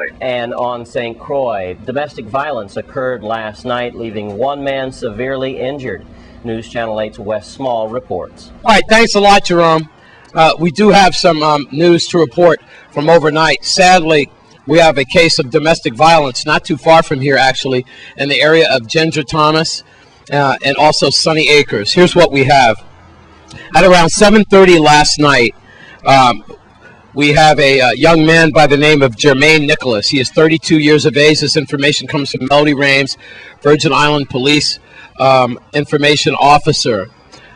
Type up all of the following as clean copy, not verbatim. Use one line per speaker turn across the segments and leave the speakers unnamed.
Sadly.
And on St. Croix, domestic violence occurred last night, leaving one man severely injured. News Channel 8's Wes Small reports.
All right, thanks a lot, Jerome. We do have some news to report from overnight. Sadly, we have a case of domestic violence not too far from here, actually, in the area of Ginger Thomas and also Sunny Acres. Here's what we have. At around 7:30 last night, we have a young man by the name of Jermaine Nicholas. He is 32 years of age. This information comes from Melody Rames, Virgin Island Police information officer.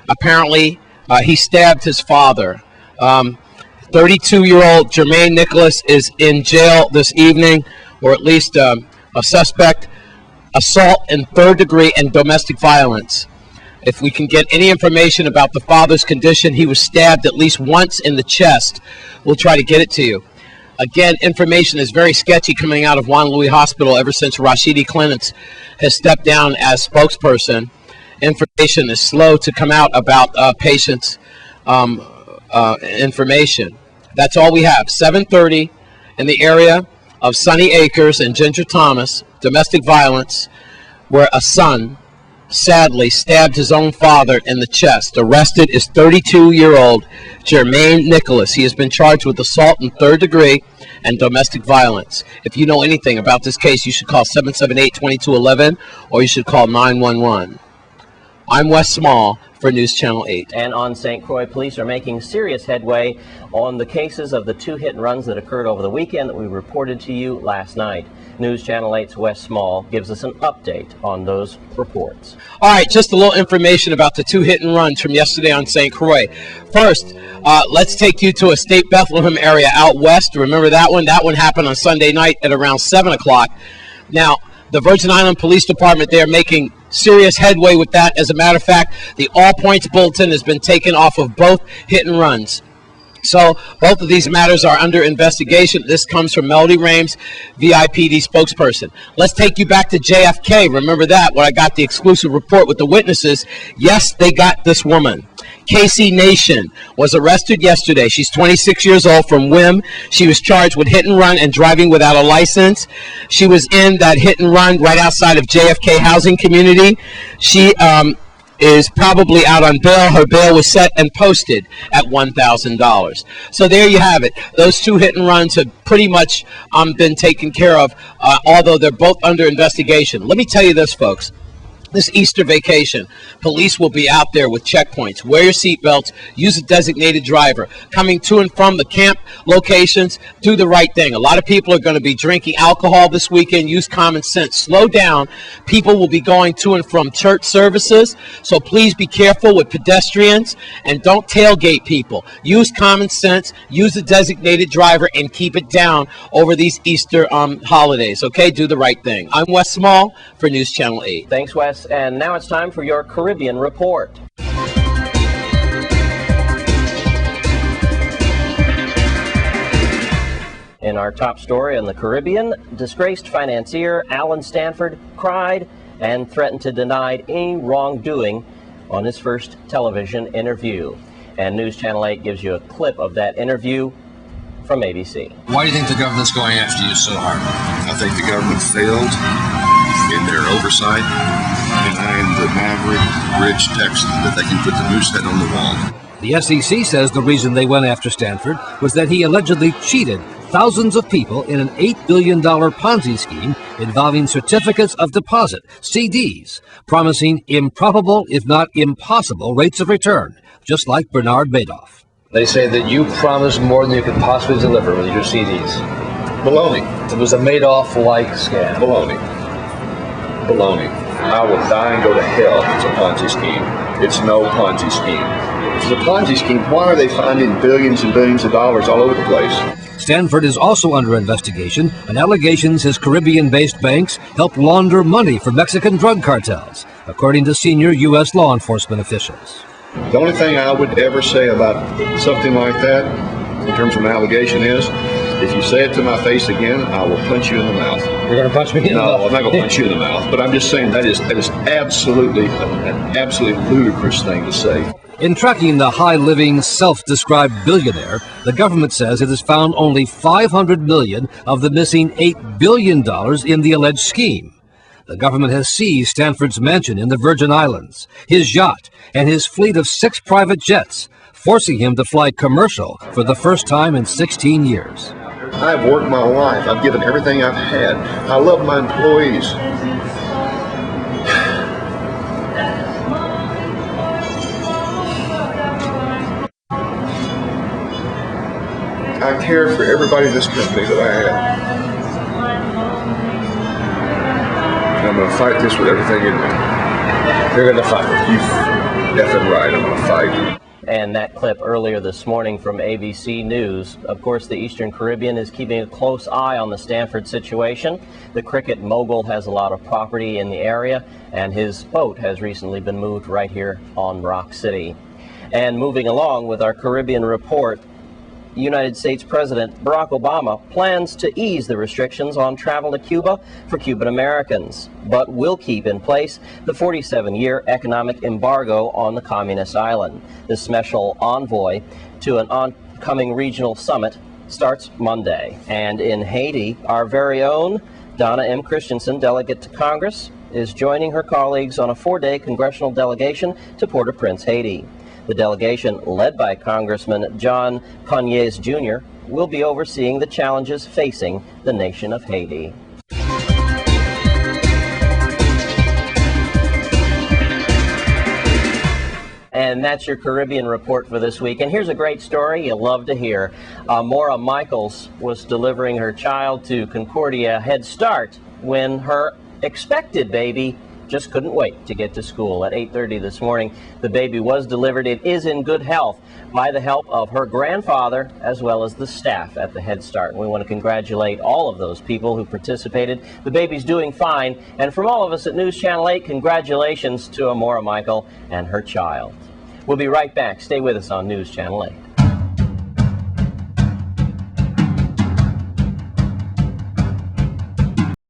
Apparently, he stabbed his father. 32-year-old Jermaine Nicholas is in jail this evening, or at least a suspect, assault in third degree and domestic violence. If we can get any information about the father's condition, he was stabbed at least once in the chest. We'll try to get it to you. Again, information is very sketchy coming out of Juan Luis Hospital ever since Rashidi Clements has stepped down as spokesperson. Information is slow to come out about patients' information. That's all we have. 7:30 in the area of Sunny Acres and Ginger Thomas, domestic violence, where a son sadly stabbed his own father in the chest. Arrested is 32-year-old Jermaine Nicholas. He has been charged with assault in third degree and domestic violence. If you know anything about this case, you should call 778-2211 or you should call 911. I'm Wes Small for News Channel 8.
And on St. Croix, police are making serious headway on the cases of the 2 hit-and-runs that occurred over the weekend that we reported to you last night. News Channel 8's Wes Small gives us an update on those reports.
All right, just a little information about the 2 hit-and-runs from yesterday on St. Croix. First, let's take you to a State Bethlehem area out west. Remember that one? That one happened on Sunday night at around 7 o'clock. Now, the Virgin Island Police Department, they're making serious headway with that. As a matter of fact, the All Points Bulletin has been taken off of both hit-and-runs. So both of these matters are under investigation. This comes from Melody Rames, VIPD spokesperson. Let's take you back to JFK. Remember that, where I got the exclusive report with the witnesses. Yes, they got this woman. Casey Nation was arrested yesterday. She's 26 years old from Wim. She was charged with hit and run and driving without a license. She was in that hit and run right outside of JFK housing community. She is probably out on bail. Her bail was set and posted at $1,000. So there you have it. Those 2 hit and runs have pretty much been taken care of, although they're both under investigation. Let me tell you this, folks. This Easter vacation, police will be out there with checkpoints. Wear your seatbelts. Use a designated driver. Coming to and from the camp locations, do the right thing. A lot of people are going to be drinking alcohol this weekend. Use common sense. Slow down. People will be going to and from church services, so please be careful with pedestrians and don't tailgate people. Use common sense. Use a designated driver and keep it down over these Easter holidays. Okay, do the right thing. I'm Wes Small for News Channel 8.
Thanks, Wes. And now it's time for your Caribbean report. In our top story in the Caribbean, disgraced financier Alan Stanford cried and threatened to deny any wrongdoing on his first television interview. And News Channel 8 gives you a clip of that interview from ABC.
Why do you think the government's going after you so hard?
I think the government failed in their oversight, and I am the maverick rich Texan that they can put the moose head on the wall.
The SEC says the reason they went after Stanford was that he allegedly cheated thousands of people in an $8 billion Ponzi scheme involving certificates of deposit, CDs, promising improbable, if not impossible, rates of return, just like Bernard Madoff.
They say that you promised more than you could possibly deliver with your CDs.
Baloney.
It was a Madoff-like scam.
Baloney. Baloney. I will die and go to hell if it's a Ponzi scheme. It's no Ponzi scheme. If it's a Ponzi scheme, why are they finding billions and billions of dollars all over the place?
Stanford is also under investigation on allegations his Caribbean-based banks helped launder money for Mexican drug cartels, according to senior U.S. law enforcement officials.
The only thing I would ever say about something like that, in terms of an allegation, is if you say it to my face again, I will punch you in the mouth.
You're going to punch me in the mouth?
No, I'm not going to punch you in the mouth. But I'm just saying that is absolutely an absolutely ludicrous thing to say.
In tracking the high-living, self-described billionaire, the government says it has found only $500 million of the missing $8 billion in the alleged scheme. The government has seized Stanford's mansion in the Virgin Islands, his yacht, and his fleet of 6 private jets, forcing him to fly commercial for the first time in 16 years.
I've worked my life. I've given everything I've had. I love my employees. I care for everybody in this company that I have. And I'm going to fight this with everything in me.
You're going to fight.
You effing right, I'm going to fight.
And that clip earlier this morning from ABC News. Of course, the Eastern Caribbean is keeping a close eye on the Stanford situation. The cricket mogul has a lot of property in the area, and his boat has recently been moved right here on Rock City. And moving along with our Caribbean report, United States President Barack Obama plans to ease the restrictions on travel to Cuba for Cuban Americans, but will keep in place the 47-year economic embargo on the communist island. The special envoy to an oncoming regional summit starts Monday. And in Haiti, our very own Donna M. Christensen, delegate to Congress, is joining her colleagues on a 4-day congressional delegation to Port-au-Prince, Haiti. The delegation, led by Congressman John Conyers Jr., will be overseeing the challenges facing the nation of Haiti. And that's your Caribbean report for this week. And here's a great story you'll love to hear. Maura Michaels was delivering her child to Concordia Head Start when her expected baby just couldn't wait to get to school. At 8:30 this morning, the baby was delivered. It is in good health by the help of her grandfather as well as the staff at the Head Start. And we want to congratulate all of those people who participated. The baby's doing fine. And from all of us at News Channel 8, congratulations to Amora Michael and her child. We'll be right back. Stay with us on News Channel 8.